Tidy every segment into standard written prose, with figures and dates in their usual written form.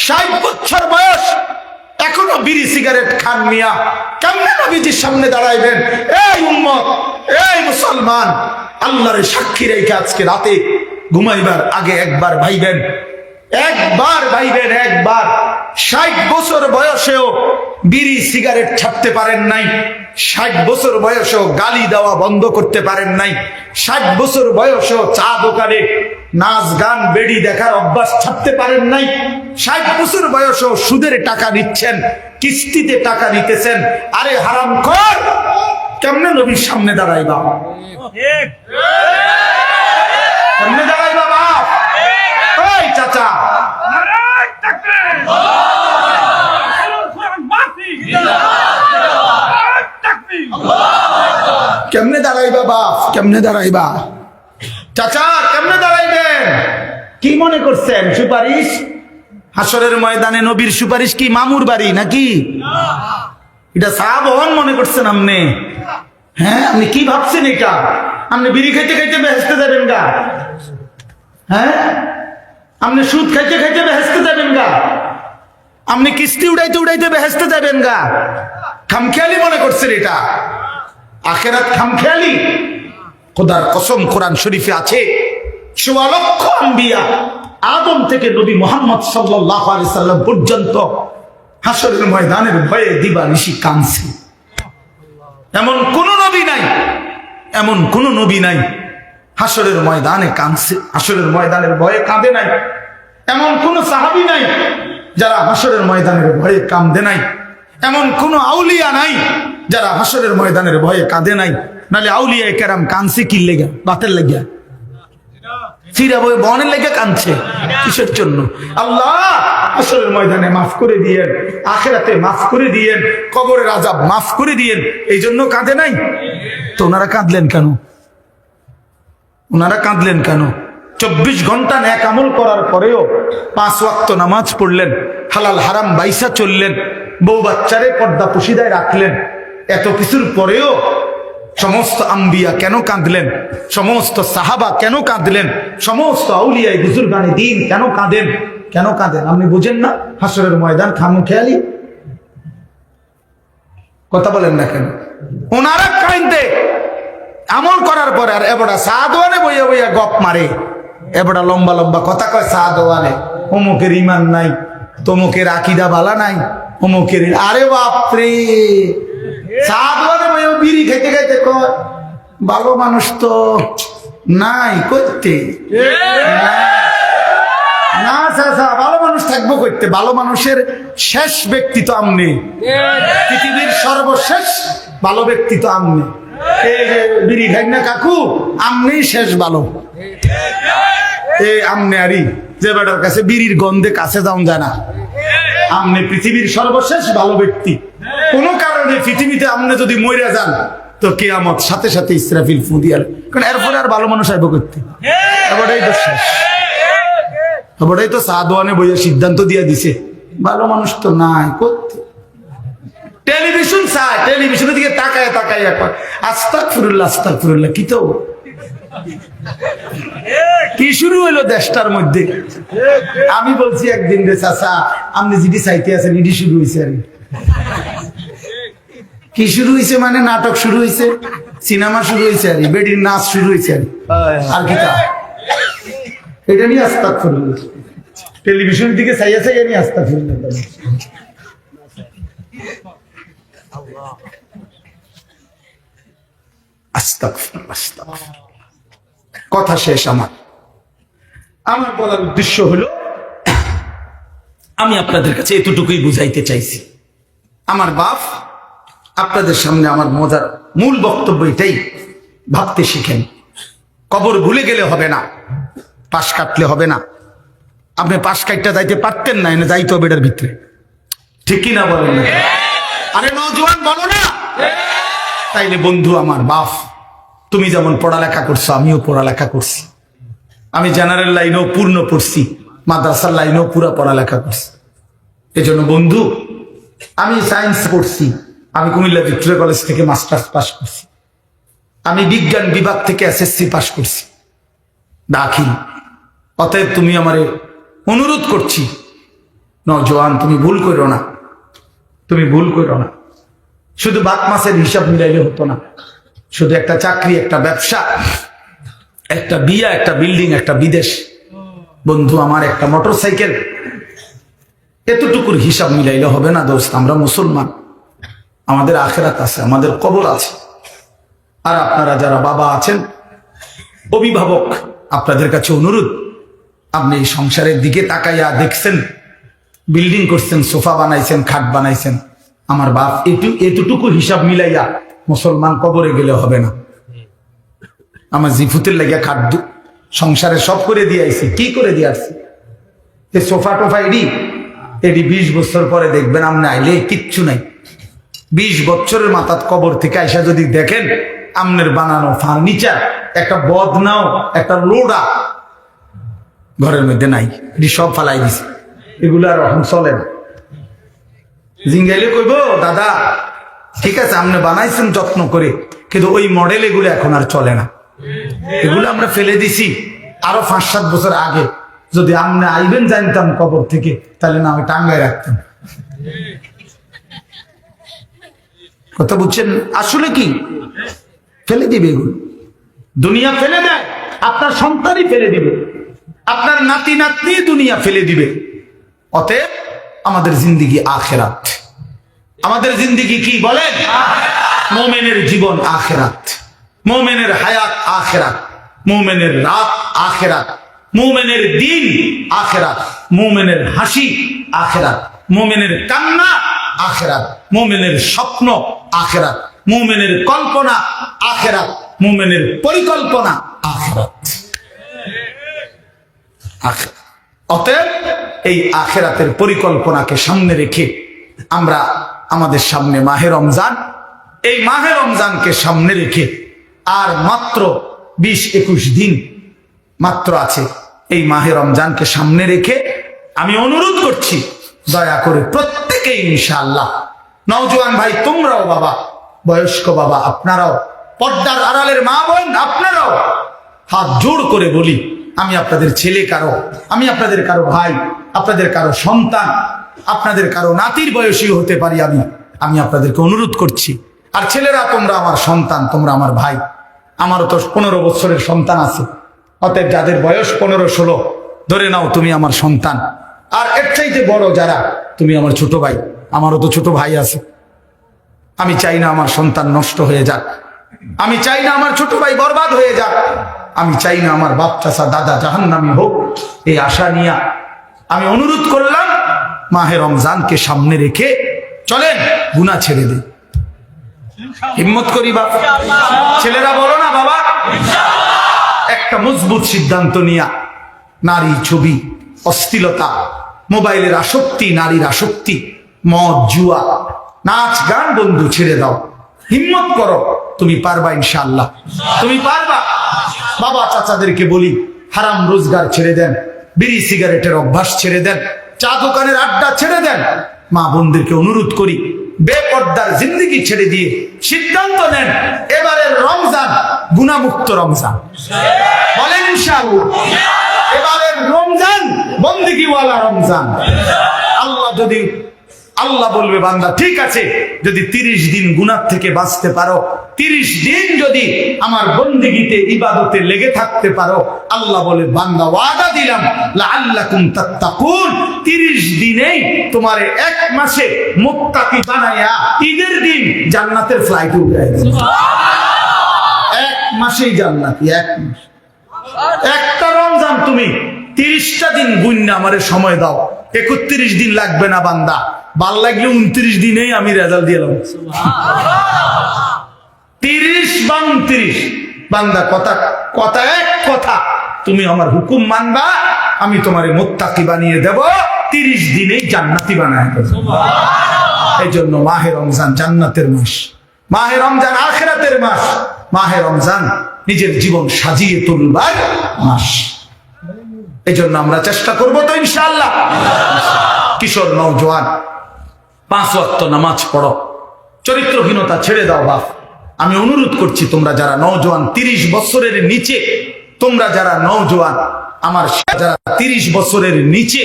60 বছর বয়স, এখনো বিড়ি সিগারেট খান মিয়া। কেমনে নবীজির সামনে দাঁড়াইবেন? এই উম্মত, এই মুসলমান, আল্লাহর সাক্ষী রেখে আজকে রাতে ঘুমাইবার আগে একবার ভাইবেন, একবার ভাইবেন, একবার। 60 বছর বয়সেও বিড়ি সিগারেট ছাড়তে পারেন নাই, 60 বছর বয়সেও গালি দেওয়া বন্ধ করতে পারেন নাই, 60 বছর বয়সেও চা দোকানে নাচ গান বেড়ি দেখার অভ্যাস ছাড়তে পারেন নাই, 60 বছর বয়সেও সুদের টাকা নিচ্ছেন, কিস্তিতে টাকা নিতেছেন। আরে হারামখোর, কেমনে নবীর সামনে দাঁড়াইবা? কেমনে দাঁড়াইবা বাপ? ওই চাচা, কেমনে দাঁড়াইবা বাপ? কেমনে দাঁড়াইবা? চাচা কেমনে দাঁড়াইবেন? কি মনে করছেন সুপারিশ? হাসরের ময়দানে নবীর সুপারিশ কি মামুর বাড়ি নাকি? এটা সাহাবন মনে করছেন আপনি? হ্যাঁ, আপনি কি ভাবছেন এটা? আপনি বিড়ি খাইতে খাইতে বেহেশতে যাবেন গা? হ্যাঁ, আপনি সুদ খাইতে খাইতে বেহেশতে যাবেন গা? আপনি কিস্তি উড়াইতে উড়াইতে বেহেশতে যাবেন গা? খামখেয়ালি মনে করছেন এটা? আখেরাত খামখেয়ালি? খোদার কসম, কোরআন শরীফে আছে ১৪ লক্ষ আম্বিয়া, আদম থেকে নবী মুহাম্মদ সাল্লাল্লাহু আলাইহি সাল্লাম পর্যন্ত হাসরের ময়দানের ভয়ে দিবানিশি কাঁদছে। এমন কোন নবী নাই, এমন কোন নবী নাই হাসরের ময়দানে কাঁদছে, হাসরের ময়দানের ভয়ে কাঁদে নাই। এমন কোন সাহাবী নাই যারা হাসরের ময়দানের ভয়ে কাঁদে নাই। এমন কোন আউলিয়া নাই যারা হাসরের ময়দানের ভয়ে কাঁদে নাই। নালে আউলিয়া কেরাম কাঁদছে কি লেগে? বাতের লেগে, চিরা বই বনের লেগে কাঁদছে কিসের জন্য? আল্লাহ হাসরের ময়দানে মাফ করে দিয়েন, আখিরাতে মাফ করে দিয়েন, কবরের আযাব মাফ করে দিয়েন, এই জন্য কাঁদে নাই। তো ওনারা কাঁদলেন কেন? ওনারা কাঁদলেন কেন? 24 ঘন্টা নেক আমল করার পরেও 5 ওয়াক্ত নামাজ পড়লেন, হালাল হারাম বাইসা চললেন, বউ বাচ্চারে পর্দা পুশিদায় রাখলেন। এত কিছুর পরেও সমস্ত আম্বিয়া কেন কাঁদলেন? সমস্ত সাহাবা কেন কাঁদলেন? সমস্ত আউলিয়ায়ে বুজুর্গানে দ্বীন কেন কাঁদেন? কেন কাঁদেন আপনি বুঝেন না? হাসরের ময়দান খামখেয়ালি? কথা বলেন না কেন? ওনারা কাঁদে আমল করার পরে, আর এবড়া সাদওয়ানে বইয়া বইয়া গপ মারে, এবড়া লম্বা লম্বা কথা কয় সাদওয়ানে, অমুকের ইমান নাই, তমুকের আকীদা বালা নাই, অমুকের। আরে বাপরে, সাদওয়ানে বইয়া বিড়ি খাইতে খাইতে কয় ভালো মানুষ তো নাই করতে। না চাচা, ভালো মানুষ থাকবো করতে? ভালো মানুষের শেষ ব্যক্তি তো আপনি, পৃথিবীর সর্বশেষ ভালো ব্যক্তি তো আপনি। এই যে বিড়ি খাই না কাকু, আপনি শেষ ভালো। এই আমনে আরি যে বেটার কাছে বিড়ির গন্ধে কাছে যাওয়া যায় না, আপনি পৃথিবীর সর্বশেষ ভালো ব্যক্তি। কোন কারণে পৃথিবীতে আপনি যদি মইরা যান তো কিয়ামত সাথে সাথে ইসরাফিল ফু দিয়াল, কারণ এরপরে আর ভালো মানুষ আইব করতে। এবারেই তো শেষ, এবারেই তো সাদওয়ানে বইয়া সিদ্ধান্ত দিয়া দিছে ভালো মানুষ তো নাই করতে। টেলিভিশন চায়, টেলিভিশনের দিকে তাকায় তাকায় একবার আস্তাগফিরুল্লাহ আস্তাগফিরুল্লাহ, কি তো কি শুরু হইলো দেশটার মধ্যে। আমি বলছি একদিন রে চাচা, আপনি যেটি চাইতে আছেন এটি শুরু হয়েছে। আর কি শুরু হয়েছে মানে? নাটক শুরু হয়েছে, সিনেমা শুরু হয়েছে, আর বেডির নাচ শুরু হয়েছে। আর কি তা এটা নিয়ে আস্তাগফিরুল্লাহ, টেলিভিশনের দিকে চাইয়া চাইয়া নিয়ে আস্তাগফিরুল্লাহ। কথা শেষ। আমার বলার উদ্দেশ্য হলো, আমি আপনাদের কাছে এতটুকুই বুঝাইতে চাইছি। আমার বাপ আপনাদের সামনে আমার মজার মূল বক্তব্য এটাই, ভাবতে শিখেন। কবর ভুলে গেলে হবে না, পাশ কাটলে হবে না। আপনি পাশ কাটটা যাইতে পারতেন না, এনে যাইতে হবে এটার ভিতরে, ঠিক কিনা বলেন না? আরে নওজোয়ান বলো না? তাইলে বন্ধু আমার বাপ, তুমি যেমন পড়ালেখা করছো আমিও পড়ালেখা করছি। আমি জেনারেল লাইনেও পূর্ণ পড়ছি, মাদ্রাসার লাইনেও পুরা পড়ালেখা করছি। এজন্য বন্ধু, আমি সায়েন্স পড়ছি, আমি কুমিল্লা ভিক্টোরিয়া কলেজ থেকে মাস্টার্স পাস করছি, আমি বিজ্ঞান বিভাগ থেকে এসএসসি পাস করছি দাখিল। অতএব তুমি আমারে অনুরোধ করছি, নওজোয়ান, তুমি ভুল করো না, তুমি ভুল করো না। শুধু বাত মাসের হিসাব মিলাইলে হতো না। শুধু একটা চাকরি, একটা ব্যবসা, একটা বিয়া, একটা বিল্ডিং, একটা বিদেশ, বন্ধু আমার একটা মোটরসাইকেল, এতটুকুর হিসাব মিলাইলে হবে না দোস্ত। আমরা মুসলমান, আমাদের আখিরাত আছে, আমাদের কবর আছে। আর আপনারা যারা বাবা আছেন, অভিভাবক, আপনাদের কাছে অনুরোধ, আপনি এই সংসারের দিকে তাকাইয়া দেখছেন, বিল্ডিং করছেন, সোফা বানাইছেন, খাট বানাইছেন, আমার বাপ এতটুকু হিসাব মিলাইয়া মুসলমান কবরে গেলে হবে না। আমার জিফুতের লাগিয়া খাট সংসারে সব করে দিয়ে আইছি। কি করে দিয়ে আসছি? এই সোফা টোফা এডি 20 বছর পরে দেখবেন আপনি আইলে কিচ্ছু নাই। 20 বছরের মাথাত কবর থেকে আইসা যদি দেখেন আমনের বানানো ফার্নিচার, একটা বদনাও, একটা লোডা ঘরের মধ্যে নাই, এটি সব ফালাই দিছে। এগুলো আর এখন চলে না। জিঙ্গাইলে কইব, দাদা ঠিক আছে আপনি বানাইছেন যত্ন করে, কিন্তু ওই মডেল এগুলো এখন আর চলে না, এগুলো আমরা ফেলে দিছি। আরো 5-7 বছর আগে যদি আপনি আইবেন জানতাম কবর থেকে, তাহলে না আমি টাঙ্গায় রাখতাম। কথা বুঝছেন? আসলে কি ফেলে দিবে এগুলো, দুনিয়া ফেলে দেয়, আপনার সন্তানই ফেলে দিবে, আপনার নাতি নাতনি দুনিয়া ফেলে দিবে। অতএব আমাদের জিন্দিগি আখেরাত। আমাদের জিন্দিগি কি বলেন? মুমিনের জীবন আখেরাত, মুমিনের হায়াত আখেরাত, মুমিনের রাত আখেরাত, মুমিনের দিন আখেরাত, মুমিনের হাসি আখেরাত, মুমিনের কান্না আখেরাত, মুমিনের স্বপ্ন আখেরাত, মুমিনের কল্পনা আখেরাত, মুমিনের পরিকল্পনা আখেরাত। অতএব এই আখেরাতের পরিকল্পনাকে সামনে রেখে আমরা আমাদের সামনে মাহে রমজান, এই মাহে রমজানকে সামনে রেখে আর মাত্র 20-21 দিন মাত্র আছে। এই মাহে রমজানকে সামনে রেখে আমি অনুরোধ করছি, দয়া করে প্রত্যেকেই ইনশাআল্লাহ, নওজোয়ান ভাই তোমরাও, বাবা বয়স্ক বাবা আপনারাও, পর্দার আড়ালের মা বোন আপনারাও, হাত জোড় করে বলি, আমি আপনাদের ছেলে কারো, আমি আপনাদের কারো ভাই, আপনাদের কারো সন্তান, আপনাদের কারো নাতির বয়সী হতে পারি আমি আপনাদেরকে অনুরোধ করছি। আর ছেলেরা তোমরা আমার সন্তান, তোমরা আমার ভাই, আমারও তো 15 বছরের সন্তান আছে। অতএব যাদের বয়স 15-16 ধরে নাও তুমি আমার সন্তান। আর এর চাইতে বড় যারা, তুমি আমার ছোট ভাই, আমারও তো ছোট ভাই আছে। আমি চাই না আমার সন্তান নষ্ট হয়ে যাক, আমি চাই না আমার ছোট ভাই বরবাদ হয়ে যাক, আমি চাই না আমার বাপ চাচা দাদা জাহান্নামী হোক। এই আশা নিয়ে আমি অনুরোধ করলাম, মাহে রমজানকে সামনে রেখে চলেন গুনাহ ছেড়ে দেই। হিম্মত করি বাপ, ছেলেরা বলো না বাবা, একটা মজবুত সিদ্ধান্ত নিয়া নারী ছবি, অশ্লীলতা, মোবাইলের আসক্তি, নারীর আসক্তি, মদ জুয়া, নাচ গান বন্ধু ছেড়ে দাও। হিম্মত করো, তুমি পারবা ইনশাআল্লাহ, তুমি পারবা। বাবা চাচাদেরকে বলি, হারাম রোজগার ছেড়ে দেন, বিড়ি সিগারেটের অভ্যাস ছেড়ে দেন, চা দোকানের আড্ডা ছেড়ে দেন। মা বোনদেরকে অনুরোধ করি, বেপর্দার জিন্দেগি ছেড়ে দিয়ে সিদ্ধান্ত নেন, এবারের রমজান গুনাহমুক্ত রমজান। বলেন ইনশাআল্লাহ, এবারের রমজান বন্দেগীওয়ালা রমজান। আল্লাহ বলবে, বান্দা ঠিক আছে, যদি 30 দিন গুনাহ থেকে বাঁচতে পারো, 30 দিন যদি আমার বন্দেগীতে ইবাদতে লেগে থাকতে পারো, আল্লাহ বলে, বান্দা ওয়াদা দিলাম লাআল্লাকুম তাত্তাকুন, 30 দিনেই তোমারে 1 মাসে মুত্তাকি বানায়া ঈদের দিন জান্নাতের ফ্লাইটে উঠায় দেব। 1 মাসেই জান্নাতি, 1 মাস। একটা রমজান তুমি 30টা দিন গুণনা আমারে সময় দাও, 31 দিন লাগবে না বান্দা, ভাল লাগলে 29 দিনেই আমি রেজাল্ট দিলাম। 30-29 বান্দা, কথা এক কথা, তুমি আমার হুকুম মানবা, আমি তোমারে মুত্তাকি বানিয়ে দেব, 30 দিনেই জান্নাতি বানায় দেব। এই জন্য মাহে রমজান জান্নাতের মাস, মাহে রমজান আখিরাতের মাস, মাহে রমজান নিজের জীবন সাজিয়ে তুলবার মাস। এই জন্য আমরা চেষ্টা করবো তো ইনশাআল্লাহ। কিশোর নওজোয়ান, 5 ওয়াক্ত নামাজ পড়ো, চরিত্রহীনতা ছেড়ে দাও বাপ। আমি অনুরোধ করছি, তোমরা যারা নওজোয়ান, 30 বছরের নিচে, তোমরা যারা নওজোয়ান, আমার যারা 30 বছরের নিচে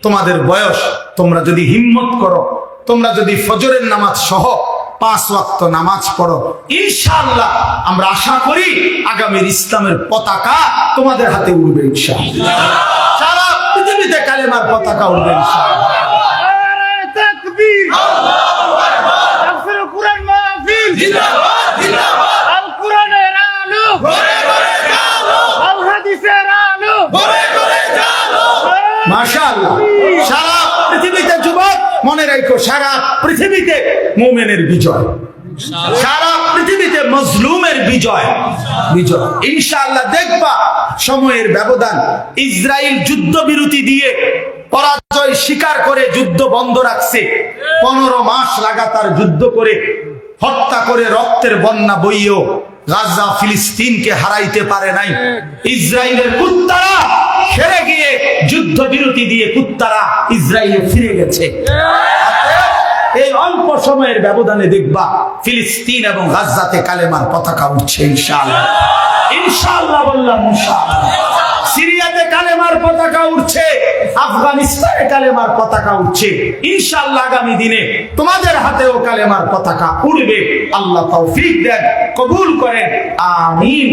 তোমাদের বয়স, তোমরা যদি হিম্মত করো, তোমরা যদি ফজরের নামাজ সহ 5 ওয়াক্ত নামাজ পড়ো, ইনশাআল্লাহ আমরা আশা করি আগামীর ইসলামের পতাকা তোমাদের হাতে উড়বে ইনশাআল্লাহ। সারা পৃথিবীতে কালেমার পতাকা উড়বে ইনশাআল্লাহ। মাশাআল্লাহ। সারা পৃথিবীতে যুবক মনে রাখো, সারা পৃথিবীতে মুমিনের বিজয়, সারা পৃথিবীতে মজলুমের বিজয় বিজয় ইনশাআল্লাহ। দেখবা সময়ের ব্যবধান, ইসরায়েল যুদ্ধবিরতি দিয়ে পরাজয় স্বীকার করে যুদ্ধ বন্ধ রাখছে। 15 মাস লাগাতার যুদ্ধ করে, হত্যা করে, রক্তের বন্যা বইয়েও গাজা ফিলিস্তিনকে হারাইতে পারে নাই। ইসরায়েলের কুত্তারা হেরে গিয়ে যুদ্ধবিরতি দিয়ে কুত্তারা ইসরায়েলে ফিরে গেছে। এই অল্প সময়ের ব্যবধানে দেখবা ফিলিস্তিন এবং গাজাতে কালেমার পতাকা উঠছে ইনশাআল্লাহ। ইনশাআল্লাহ বললাম ইনশাআল্লাহ। সিরিয়াতে কালেমার পতাকা উঠছে, আফগানিস্তানে কালেমার পতাকা উঠছে। ইনশাআল্লাহ আগামী দিনে তোমাদের হাতেও কালেমার পতাকা উড়বে। আল্লাহ তৌফিক দেন, কবুল করেন, আমিন।